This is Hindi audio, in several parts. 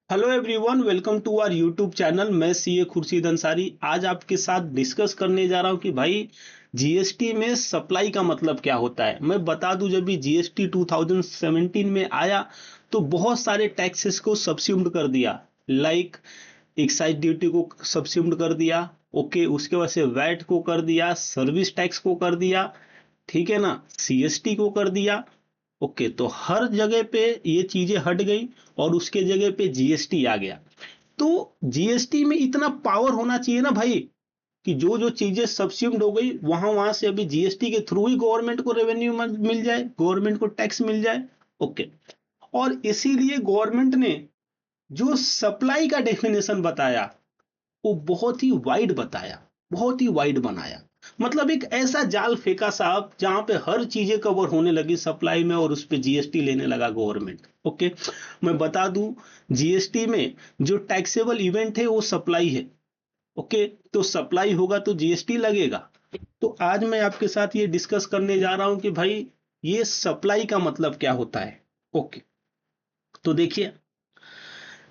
Hello everyone, welcome to our YouTube channel. मैं सीए खुर्शीद अंसारी। आज आपके साथ डिस्कस करने जा रहा हूं कि भाई जीएसटी में सप्लाई का मतलब क्या होता है। मैं बता दूं, जब भी जीएसटी 2017 में आया तो बहुत सारे टैक्सेस को सब्स्यूम्ड कर दिया। लाइक एक्साइज ड्यूटी को सब्स्यूम्ड कर दिया। ओके, उसके बाद से वैट को कर दिया, सर्विस टैक्स को कर दिया, ठीक है ना, सीएसटी को कर दिया। ओके, तो हर जगह पे ये चीजें हट गई और उसके जगह पे जीएसटी आ गया। तो जीएसटी में इतना पावर होना चाहिए ना भाई, कि जो जो चीजें सब्स्यूम्ड हो गई वहां वहां से अभी जीएसटी के थ्रू ही गवर्नमेंट को रेवेन्यू मिल जाए, गवर्नमेंट को टैक्स मिल जाए। ओके, और इसीलिए गवर्नमेंट ने जो सप्लाई का डेफिनेशन बताया वो बहुत ही वाइड बताया, बहुत ही वाइड बनाया। मतलब एक ऐसा जाल फेंका साहब जहां पे हर चीजें कवर होने लगी सप्लाई में और उस पे जीएसटी लेने लगा गवर्नमेंट। ओके, मैं बता दूं, जीएसटी में जो टैक्सेबल इवेंट है वो सप्लाई है। ओके, तो सप्लाई होगा तो जीएसटी लगेगा। तो आज मैं आपके साथ ये डिस्कस करने जा रहा हूं कि भाई ये सप्लाई का मतलब क्या होता है। ओके, तो देखिए,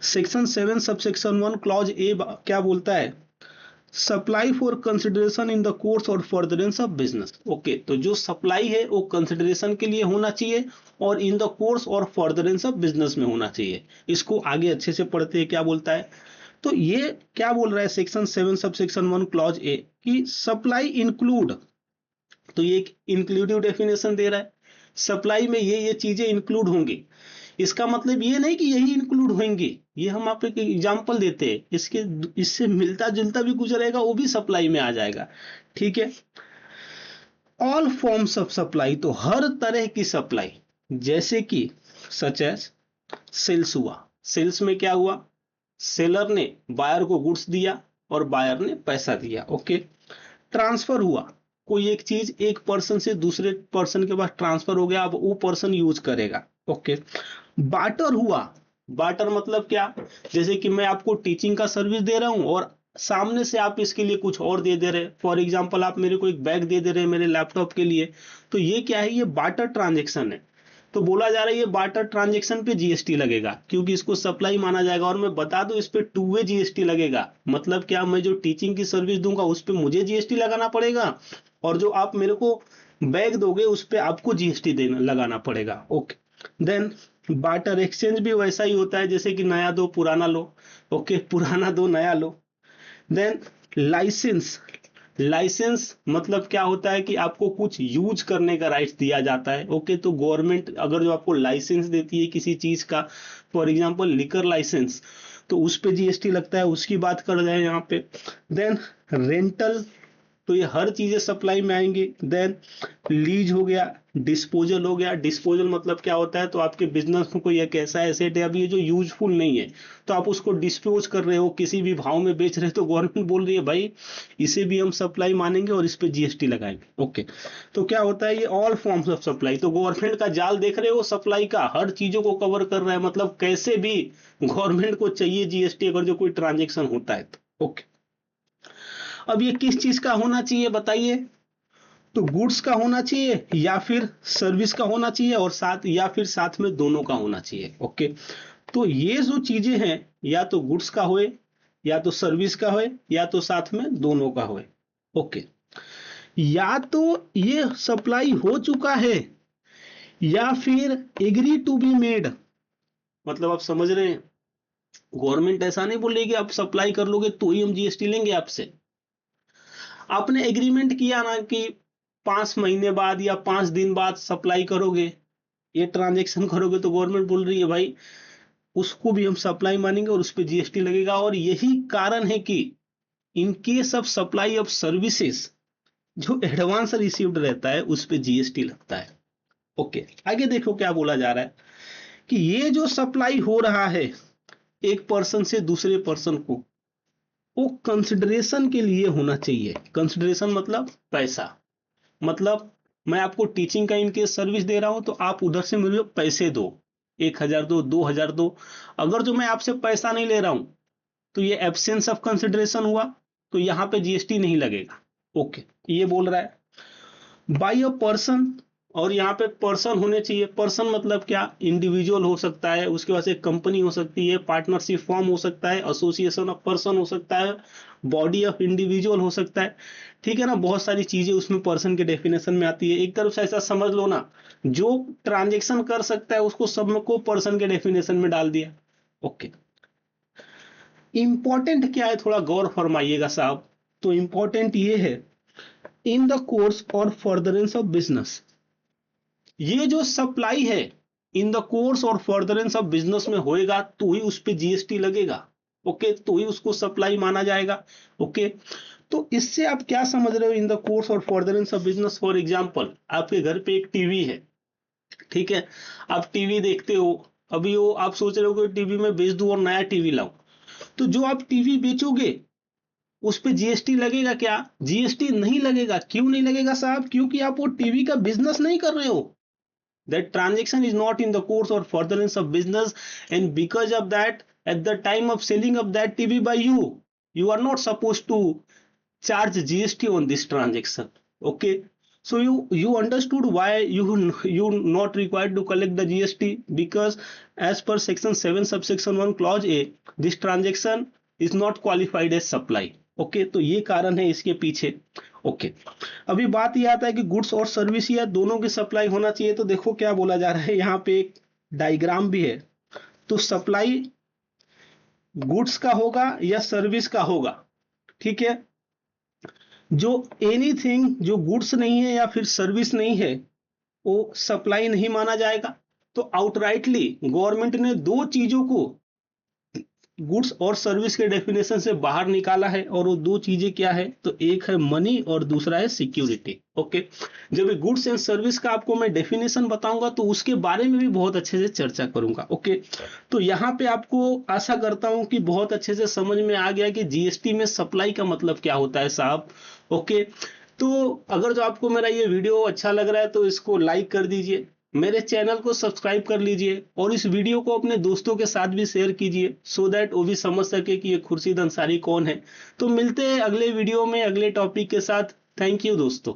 सेक्शन 7 सबसेक्शन 1 क्लॉज ए क्या बोलता है। Supply for consideration in the course और फर्दरेंस ऑफ बिजनेस। ओके, तो जो सप्लाई है वो कंसिडरेशन के लिए होना चाहिए और इन द कोर्स और फर्दरेंस ऑफ बिजनेस में होना चाहिए। इसको आगे अच्छे से पढ़ते हैं क्या बोलता है। तो ये क्या बोल रहा है सेक्शन 7 सबसेक्शन 1 क्लॉज ए कि सप्लाई इंक्लूड, तो ये एक इंक्लूडिव डेफिनेशन दे रहा है। सप्लाई में ये चीजें इंक्लूड होंगी। इसका मतलब ये नहीं कि यही इंक्लूड होंगे, ये हम आप एक एग्जांपल देते हैं, इसके इससे मिलता जुलता भी कुछ रहेगा वो भी सप्लाई में आ जाएगा। ठीक है, ऑल फॉर्म्स ऑफ सप्लाई, तो हर तरह की सप्लाई, जैसे कि सच एज सेल्स हुआ। सेल्स में क्या हुआ, सेलर ने बायर को गुड्स दिया और बायर ने पैसा दिया। ओके, ट्रांसफर हुआ, कोई एक चीज एक पर्सन से दूसरे पर्सन के पास ट्रांसफर हो गया, अब वो पर्सन यूज करेगा। ओके, बार्टर हुआ। बार्टर मतलब क्या, जैसे कि मैं आपको टीचिंग का सर्विस दे रहा हूं और सामने से आप इसके लिए कुछ और दे रहे। फॉर एग्जांपल, आप मेरे को एक बैग दे रहे हैं मेरे लैपटॉप के लिए। तो ये क्या है, ये बार्टर ट्रांजेक्शन है। तो बोला जा रहा है ये बार्टर ट्रांजेक्शन पे जीएसटी लगेगा क्योंकि इसको सप्लाई माना जाएगा। और मैं बता दूं, इस पे 2 वे जीएसटी लगेगा। मतलब क्या, मैं जो टीचिंग की सर्विस दूंगा उस पे मुझे जीएसटी लगाना पड़ेगा और जो आप मेरे को बैग दोगे उस पे आपको जीएसटी देना लगाना पड़ेगा। ओके, देन बार्टर एक्सचेंज भी वैसा ही होता है, जैसे कि नया दो पुराना लो। ओके, पुराना दो नया लो। देन लाइसेंस, लाइसेंस मतलब क्या होता है कि आपको कुछ यूज करने का राइट्स दिया जाता है। ओके, तो गवर्नमेंट अगर जो आपको लाइसेंस देती है किसी चीज का, फॉर एग्जांपल लिकर लाइसेंस, तो उस पे जीएसटी लगता है, उसकी बात कर रहे हैं यहाँ पे। देन रेंटल, तो ये हर चीजें सप्लाई में आएंगी। देन लीज हो गया, डिस्पोजल हो गया। डिस्पोजल मतलब क्या होता है, तो आपके बिजनेस में कोई एक ऐसा एसेट है अभी ये जो यूजफुल नहीं है, तो आप उसको डिस्पोज कर रहे हो, किसी भी भाव में बेच रहे हो, तो गवर्नमेंट बोल रही है भाई इसे भी हम सप्लाई मानेंगे और इस पे जीएसटी लगाएंगे। ओके, तो क्या होता है, ये ऑल फॉर्म्स ऑफ सप्लाई। तो गवर्नमेंट का जाल देख रहे हो, सप्लाई का हर चीजों को कवर कर रहा है। मतलब कैसे भी गवर्नमेंट को चाहिए जीएसटी अगर जो कोई ट्रांजेक्शन होता है तो। ओके, अब ये किस चीज का होना चाहिए बताइए। तो गुड्स का होना चाहिए या फिर सर्विस का होना चाहिए और साथ या फिर साथ में दोनों का होना चाहिए। ओके, तो ये जो चीजें हैं, या तो गुड्स का होए, या तो सर्विस का होए, या तो साथ में दोनों का होए। ओके, या तो ये सप्लाई हो चुका है या फिर एग्री टू बी मेड। मतलब आप समझ रहे हैं, गवर्नमेंट ऐसा नहीं बोल रही कि आप सप्लाई कर लोगे तो ही हम जीएसटी लेंगे आपसे। आपने एग्रीमेंट किया ना कि 5 महीने बाद या 5 दिन बाद सप्लाई करोगे, ये ट्रांजेक्शन करोगे, तो गवर्नमेंट बोल रही है भाई उसको भी हम सप्लाई मानेंगे और उस पर जीएसटी लगेगा। और यही कारण है कि in case of supply of services, जो एडवांस रिसीव्ड रहता है उस पर जीएसटी लगता है। ओके, आगे देखो क्या बोला जा रहा है कि ये जो सप्लाई हो रहा है एक पर्सन से दूसरे पर्सन को, वो कंसिडरेशन के लिए होना चाहिए। कंसिडरेशन मतलब पैसा। मतलब मैं आपको टीचिंग का इनकेस सर्विस दे रहा हूं तो आप उधर से मुझे पैसे दो, 1,000 दो, 2,000 दो। अगर जो मैं आपसे पैसा नहीं ले रहा हूं तो ये एब्सेंस ऑफ कंसिडरेशन हुआ, तो यहां पे जीएसटी नहीं लगेगा। ओके, ये बोल रहा है बाय अ पर्सन और यहाँ पे पर्सन होने चाहिए। पर्सन मतलब क्या, इंडिविजुअल हो सकता है, उसके बाद एक कंपनी हो सकती है, पार्टनरशिप फॉर्म हो सकता है, एसोसिएशन ऑफ पर्सन हो सकता है, बॉडी ऑफ इंडिविजुअल हो सकता है। ठीक है ना, बहुत सारी चीजें उसमें पर्सन के डेफिनेशन में आती है। एक तरफ से ऐसा समझ लो ना, जो ट्रांजेक्शन कर सकता है उसको सब को पर्सन के डेफिनेशन में डाल दिया। ओके, इंपॉर्टेंट क्या है, थोड़ा गौर फरमाइएगा साहब। तो इंपॉर्टेंट ये है, इन द कोर्स और फर्दरेंस ऑफ बिजनेस, ये जो सप्लाई है इन द कोर्स और फर्दरेंस ऑफ बिजनेस में होएगा तो ही उस पे जीएसटी लगेगा। ओके, तो ही उसको सप्लाई माना जाएगा। ओके, तो इससे आप क्या समझ रहे हो, इन द कोर्स और furtherance of business. For example, आपके घर पे एक टीवी है, ठीक है, आप टीवी देखते हो, अभी वो आप सोच रहे हो कि टीवी में बेच दूं और नया टीवी लाऊं, तो जो आप टीवी बेचोगे उस पे जीएसटी लगेगा क्या? जीएसटी नहीं लगेगा। क्यों नहीं लगेगा साहब? क्योंकि आप वो टीवी का बिजनेस नहीं कर रहे हो। That transaction is not in the course or furtherance of business, and because of that, at the time of selling of that TV by you, you are not supposed to charge GST on this transaction. Okay, so you understood why you not required to collect the GST, because as per section 7 subsection 1 clause A, this transaction is not qualified as supply. Okay, तो ये कारण है इसके पीछे। ओके, अभी बात ये आता है कि गुड्स और सर्विस या दोनों की सप्लाई होना चाहिए। तो देखो क्या बोला जा रहा है, यहाँ पे एक डायग्राम भी है। तो सप्लाई गुड्स का होगा या सर्विस का होगा, ठीक है। जो एनीथिंग जो गुड्स नहीं है या फिर सर्विस नहीं है वो सप्लाई नहीं माना जाएगा। तो आउटराइटली गवर्नमेंट ने दो चीजों को गुड्स और सर्विस के डेफिनेशन से बाहर निकाला है, और वो दो चीजें क्या है, तो एक है मनी और दूसरा है सिक्योरिटी। ओके, जब गुड्स एंड सर्विस का आपको मैं डेफिनेशन बताऊंगा तो उसके बारे में भी बहुत अच्छे से चर्चा करूंगा। ओके, तो यहाँ पे आपको आशा करता हूं कि बहुत अच्छे से समझ में आ गया कि जीएसटी में सप्लाई का मतलब क्या होता है साहब। ओके, तो अगर जो आपको मेरा ये वीडियो अच्छा लग रहा है तो इसको लाइक कर दीजिए, मेरे चैनल को सब्सक्राइब कर लीजिए, और इस वीडियो को अपने दोस्तों के साथ भी शेयर कीजिए, सो दैट वो भी समझ सके कि ये खुर्शीद अंसारी कौन है। तो मिलते हैं अगले वीडियो में अगले टॉपिक के साथ। थैंक यू दोस्तों।